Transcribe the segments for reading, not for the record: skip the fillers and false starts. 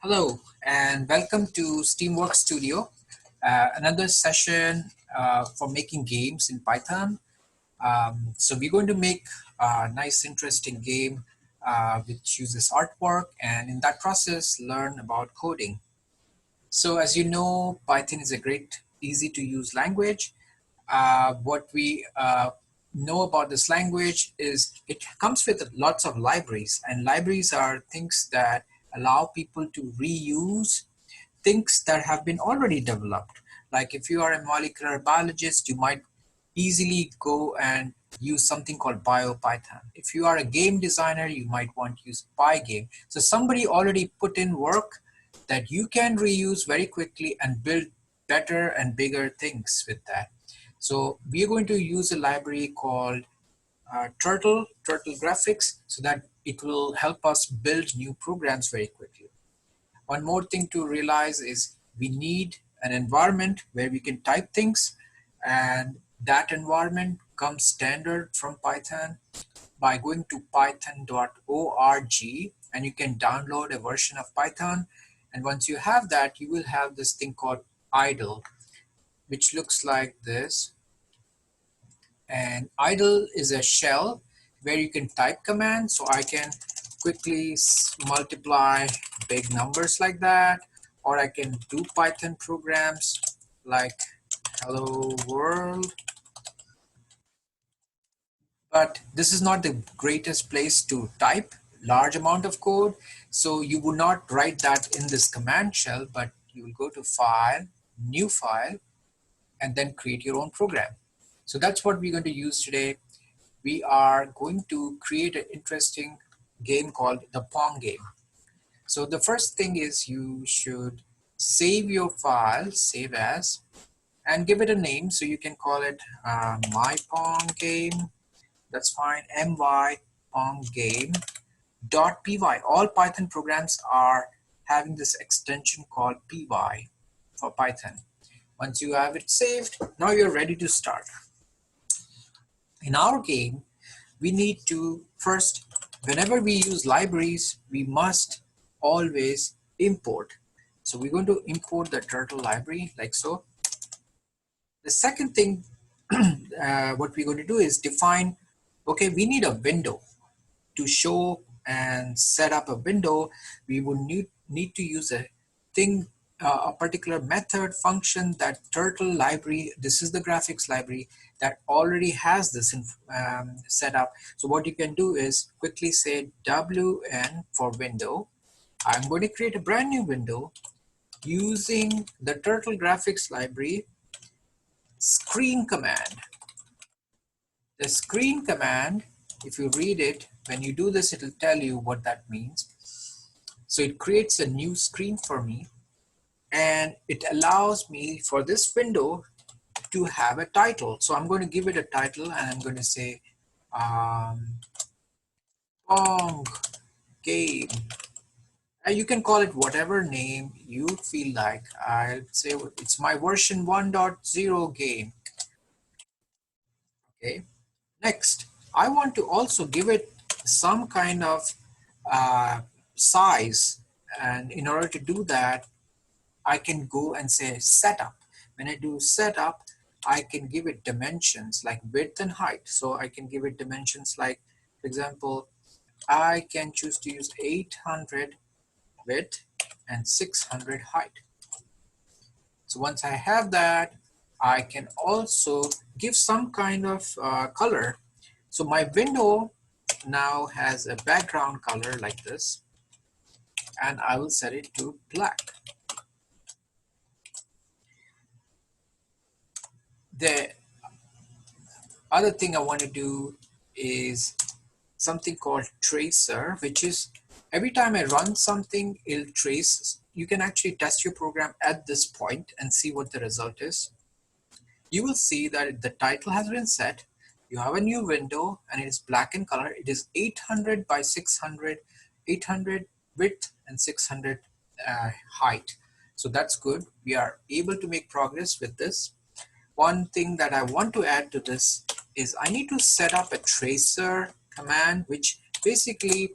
Hello and welcome to Steamworks Studio, another session for making games in Python. So we're going to make a nice interesting game which uses artwork, and in that process learn about coding. So as you know, Python is a great, easy to use language. What we know about this language is it comes with lots of libraries, and libraries are things that allow people to reuse things that have been already developed. Like if you are a molecular biologist, you might easily go and use something called BioPython. If you are a game designer, you might want to use Pygame. So somebody already put in work that you can reuse very quickly and build better and bigger things with that. So we are going to use a library called Turtle Graphics, so that it will help us build new programs very quickly. One more thing to realize is we need an environment where we can type things, and that environment comes standard from Python by going to python.org, and you can download a version of Python. And once you have that, you will have this thing called idle, which looks like this. And idle is a shell where you can type commands. So I can quickly multiply big numbers like that, or I can do Python programs like hello world. But this is not the greatest place to type large amount of code. So you would not write that in this command shell, but you will go to File, New File, and then create your own program. So that's what we're going to use today. We are going to create an interesting game called the Pong game. So the first thing is you should save your file, save as, and give it a name. So you can call it my Pong game. That's fine. My Pong game .py. All Python programs are having this extension called py for Python. Once you have it saved, now you're ready to start. In our game, we need to first, whenever we use libraries, we must always import. So we're going to import the turtle library like so. The second thing what we're going to do is define, okay, we need a window to show and set up a window. We would need to use a thing, a particular method function, that turtle library. This is the graphics library that already has this set up. So what you can do is quickly say wn for window. I'm going to create a brand new window using the turtle graphics library screen command. The screen command, if you read it, when you do this, it'll tell you what that means. So it creates a new screen for me, and it allows me for this window to have a title. So I'm going to give it a title, and I'm going to say Pong game. You can call it whatever name you feel like. I'll say it's my version 1.0 game. Okay. Next, I want to also give it some kind of size, and in order to do that, I can go and say setup. When I do setup, I can give it dimensions like width and height. So I can give it dimensions like, for example, I can choose to use 800 width and 600 height. So once I have that, I can also give some kind of color. So my window now has a background color like this, and I will set it to black. The other thing I want to do is something called tracer, which is every time I run something, it'll trace. You can actually test your program at this point and see what the result is. You will see that the title has been set. You have a new window and it is black in color. It is 800 by 600, 800 width and 600 height. So that's good. We are able to make progress with this. One thing that I want to add to this is I need to set up a tracer command, which basically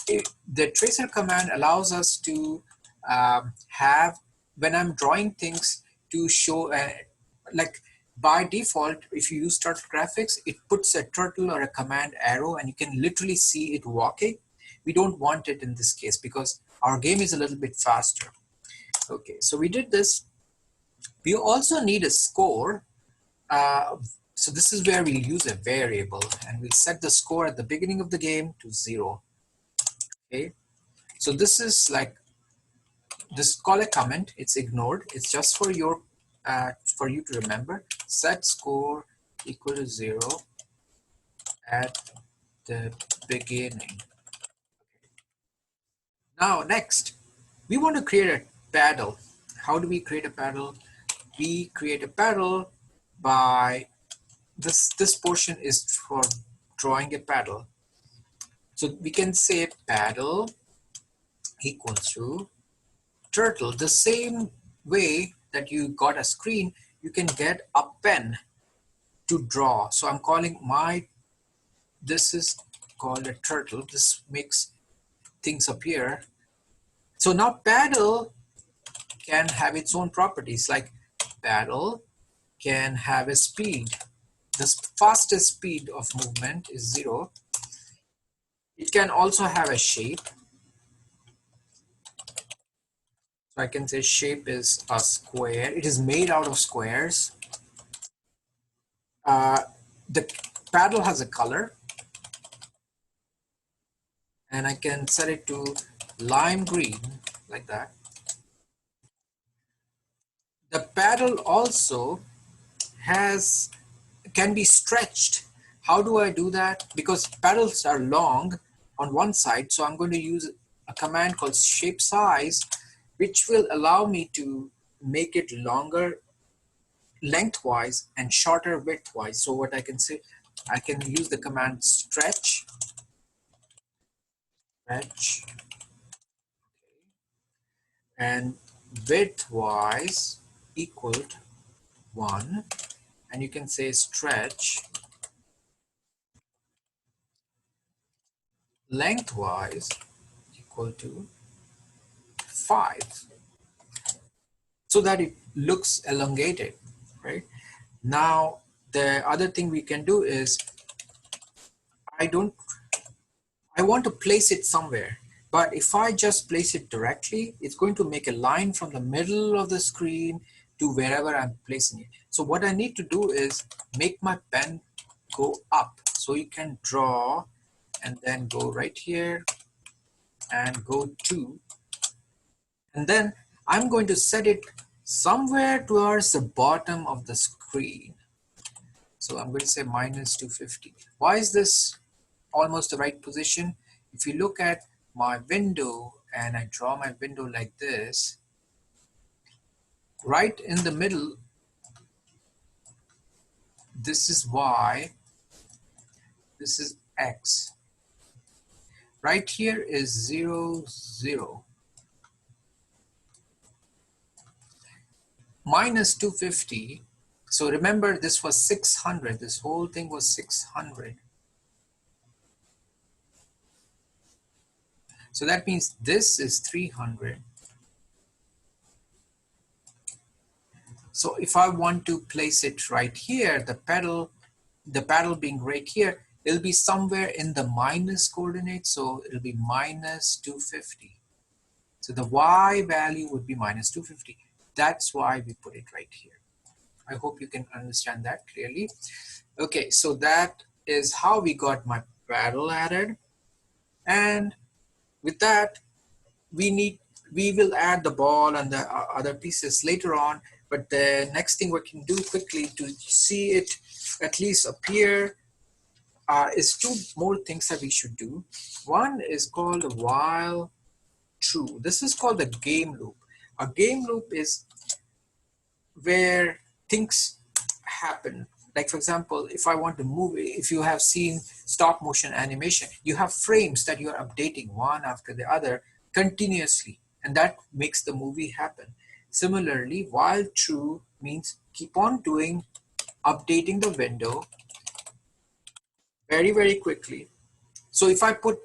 the tracer command allows us to have when I'm drawing things to show like by default, if you use turtle graphics, it puts a turtle or a command arrow and you can literally see it walking. We don't want it in this case because our game is a little bit faster. Okay, so we did this. We also need a score. So this is where we use a variable and we'll set the score at the beginning of the game to 0. Okay, so this is like, this call a comment, it's ignored. It's just for your for you to remember. Set score equal to 0 at the beginning. Now next, we want to create a paddle. How do we create a paddle? We create a paddle by this portion is for drawing a paddle. So we can say paddle equals to turtle. The same way that you got a screen, you can get a pen to draw. So I'm calling this is called a turtle. This makes things appear. So now paddle can have its own properties, like paddle can have a speed. The fastest speed of movement is 0. It can also have a shape. So I can say shape is a square. It is made out of squares. The paddle has a color. And I can set it to lime green, like that. The paddle also can be stretched. How do I do that? Because paddles are long on one side, so I'm going to use a command called shape size, which will allow me to make it longer lengthwise and shorter widthwise. So what I can say, I can use the command stretch, and widthwise equal 1, and you can say stretch lengthwise equal to 5, so that it looks elongated, right? Now the other thing we can do is I want to place it somewhere, but if I just place it directly, it's going to make a line from the middle of the screen to wherever I'm placing it. So what I need to do is make my pen go up, so you can draw and then go right here and go to, and then I'm going to set it somewhere towards the bottom of the screen. So I'm going to say minus 250. Why is this almost the right position? If you look at my window and I draw my window like this, right in the middle, this is Y, this is X. Right here is 0, 0. Minus 250. So remember, this was 600. This whole thing was 600. So that means this is 300. So if I want to place it right here, the paddle being right here, it'll be somewhere in the minus coordinate. So it'll be minus 250. So the Y value would be minus 250. That's why we put it right here. I hope you can understand that clearly. Okay, so that is how we got my paddle added. And with that, we will add the ball and the other pieces later on, but the next thing we can do quickly to see it at least appear is 2 more things that we should do. One is called while true. This is called a game loop. A game loop is where things happen. Like for example, if I want to move, if you have seen stop motion animation, you have frames that you are updating one after the other continuously, and that makes the movie happen. Similarly, while true means keep on doing, updating the window very, very quickly. So if I put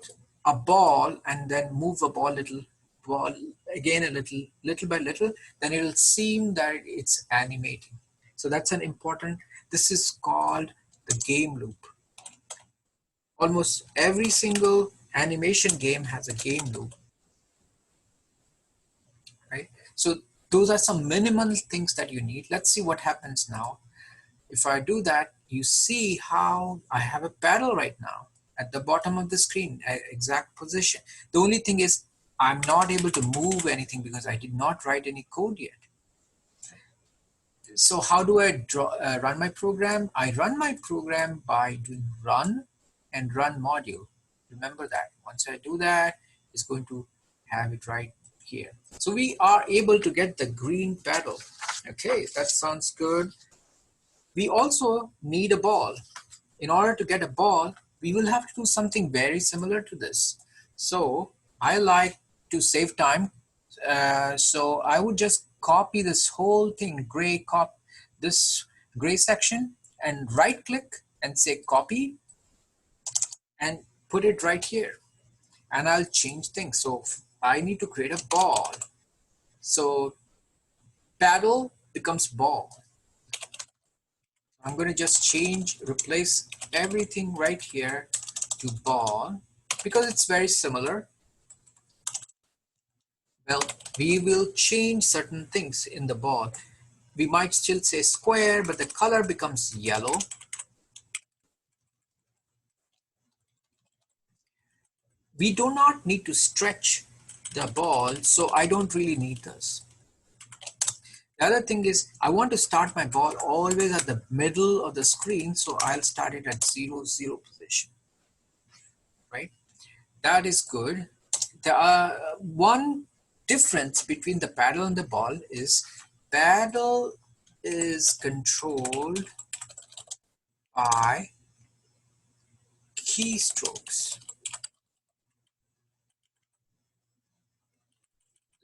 a ball and then move the ball a little ball again a little by little, then it will seem that it's animating. So that's an important, this is called the game loop. Almost every single animation game has a game loop, right? So those are some minimal things that you need. Let's see what happens now. If I do that, you see how I have a paddle right now at the bottom of the screen, exact position. The only thing is I'm not able to move anything because I did not write any code yet. So how do I run my program? I run my program by doing run and run module. Remember that. Once I do that, it's going to have it right here. So we are able to get the green paddle. Okay, that sounds good. We also need a ball. In order to get a ball, we will have to do something very similar to this. So I like to save time. So I would just copy this whole thing, this gray section, and right click and say copy and put it right here. And I'll change things. So I need to create a ball. So paddle becomes ball. I'm going to just replace everything right here to ball because it's very similar. Well, we will change certain things in the ball. We might still say square, but the color becomes yellow. We do not need to stretch the ball, so I don't really need this. The other thing is I want to start my ball always at the middle of the screen, so I'll start it at 0, 0 position, right? That is good. The one difference between the paddle and the ball is paddle is controlled by keystrokes.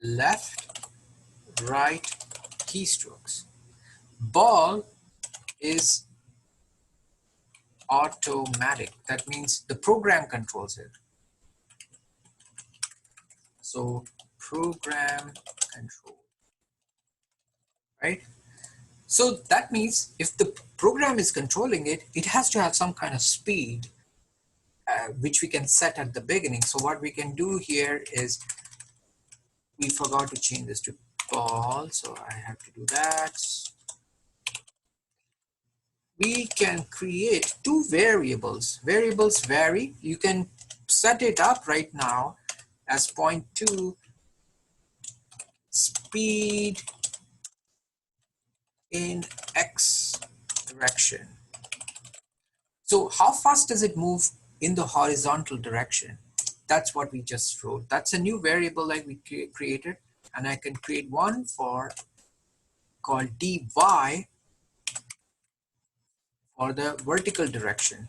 Left, right keystrokes. Ball is automatic. That means the program controls it. So program control, right? So that means if the program is controlling it, it has to have some kind of speed, which we can set at the beginning. So what we can do here is, we forgot to change this to ball, so I have to do that. We can create two variables. Variables vary. You can set it up right now as 0.2 speed in X direction. So how fast does it move in the horizontal direction? That's what we just wrote. That's a new variable that we created, and I can create one called dy for the vertical direction.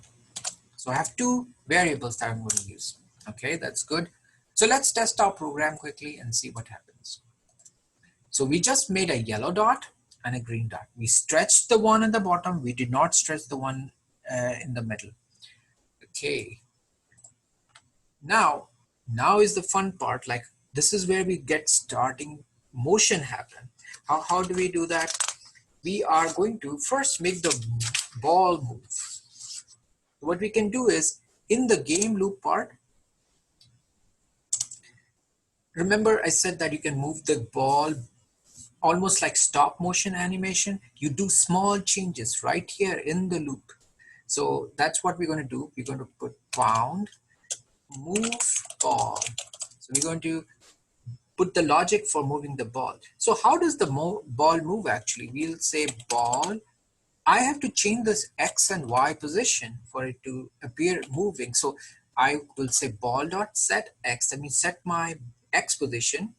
So I have two variables that I'm going to use. Okay, that's good. So let's test our program quickly and see what happens. So we just made a yellow dot and a green dot. We stretched the one at the bottom. We did not stretch the one in the middle. Okay. Now is the fun part. Like, this is where we get starting motion happen. How do we do that? We are going to first make the ball move. What we can do is, in the game loop part, remember I said that you can move the ball almost like stop motion animation. You do small changes right here in the loop. So that's what we're going to do. We're going to put bound move ball. So we're going to put the logic for moving the ball. So how does the ball move actually? We'll say ball. I have to change this X and Y position for it to appear moving. So I will say ball dot set X. That means set my X position.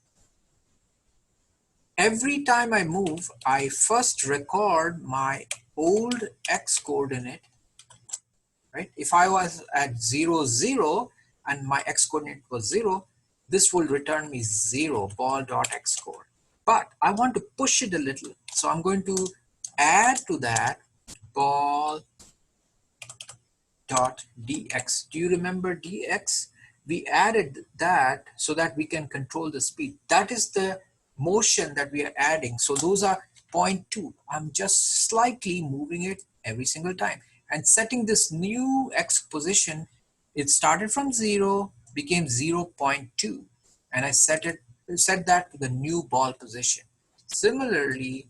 Every time I move, I first record my old X coordinate, right? If I was at 0, 0 and my X coordinate was 0, this will return me 0, ball dot X coord. But I want to push it a little. So I'm going to add to that ball dot dx. Do you remember dx? we added that so that we can control the speed. That is the motion that we are adding. So those are 0.2. I'm just slightly moving it every single time and setting this new X position. It started from 0, became 0.2, and I set that to the new ball position. Similarly,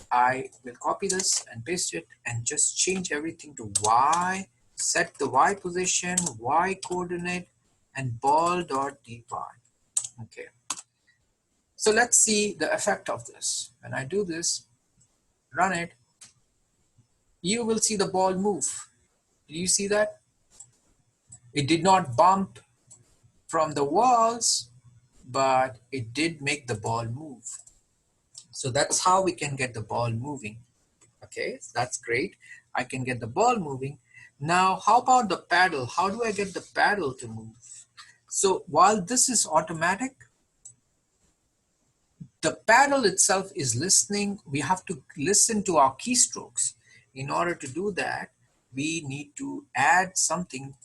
I will copy this and paste it and just change everything to Y, set the Y position, Y coordinate, and ball.dy. Okay. So let's see the effect of this. When I do this, run it, you will see the ball move. Do you see that? It did not bump from the walls, but it did make the ball move. So that's how we can get the ball moving. Okay, so that's great. I can get the ball moving. Now, how about the paddle? How do I get the paddle to move? So while this is automatic, the paddle itself is listening. We have to listen to our keystrokes. In order to do that, we need to add something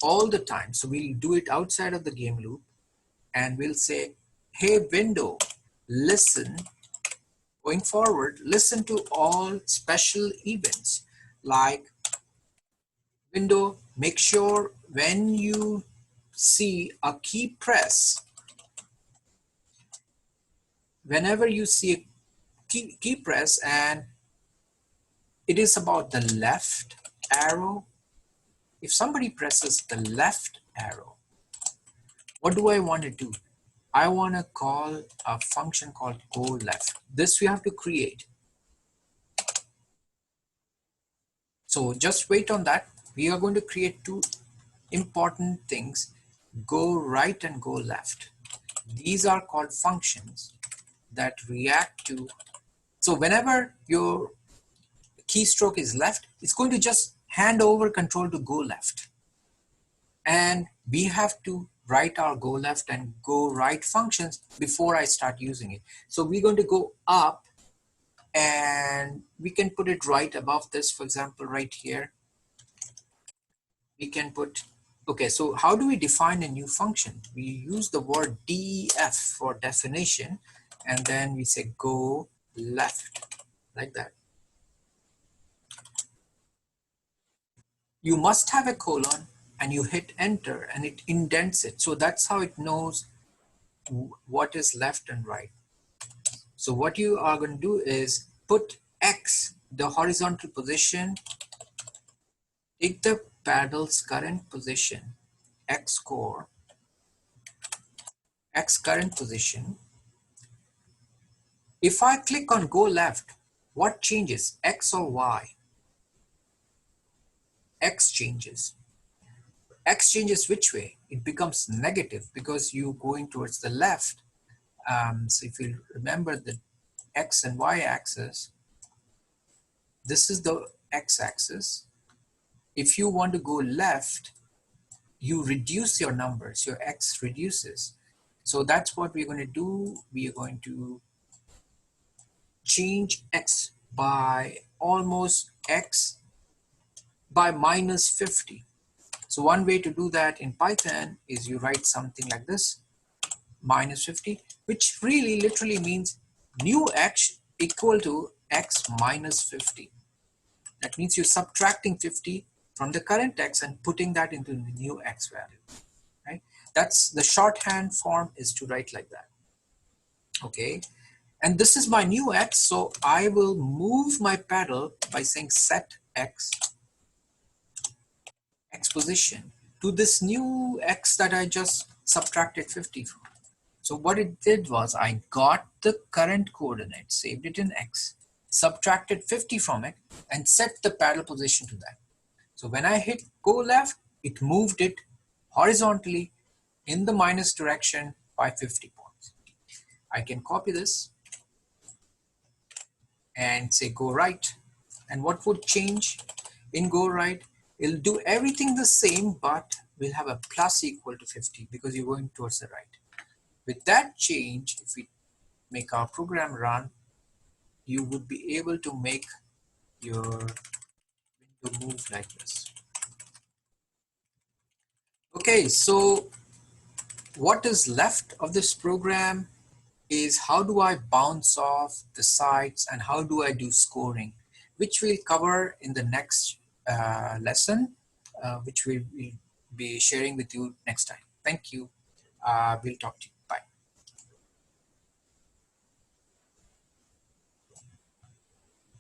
all the time. So we'll do it outside of the game loop and we'll say, hey window, listen, going forward, listen to all special events like window, make sure when you see a key press, whenever you see a key press and it is about the left arrow, if somebody presses the left arrow, what do I want to do? I want to call a function called go left. This we have to create. So just wait on that. We are going to create two important things, go right and go left. These are called functions that react to. So whenever your keystroke is left, it's going to just hand over control to go left. And we have to write our go left and go right functions before I start using it. So we're going to go up and we can put it right above this, for example, right here. We can put, okay, so how do we define a new function? We use the word def for definition, and then we say go left, like that. You must have a colon and you hit enter and it indents it. So that's how it knows what is left and right. So what you are going to do is put X, the horizontal position, take the paddle's current position, X core, X current position. If I click on go left, what changes, X or Y? X changes. X changes which way? It becomes negative because you're going towards the left. So if you remember the X and Y axis, this is the X axis. If you want to go left, you reduce your numbers, your X reduces. So that's what we're going to do. We are going to change X by almost X by minus 50. So one way to do that in Python is you write something like this, minus 50, which really literally means new X equal to X minus 50. That means you're subtracting 50 from the current X and putting that into the new X value, right? That's the shorthand form, is to write like that. Okay, and this is my new X, so I will move my paddle by saying set X position to this new X that I just subtracted 50 from. So what it did was I got the current coordinate, saved it in X, subtracted 50 from it, and set the paddle position to that. So when I hit go left, it moved it horizontally in the minus direction by 50 points. I can copy this and say go right. And what would change in go right? It'll do everything the same, but we'll have a plus equal to 50 because you're going towards the right. With that change, if we make our program run, you would be able to make your window move like this. Okay, so what is left of this program is how do I bounce off the sites and how do I do scoring, which we'll cover in the next lesson, which we will be sharing with you next time. Thank you. We'll talk to you.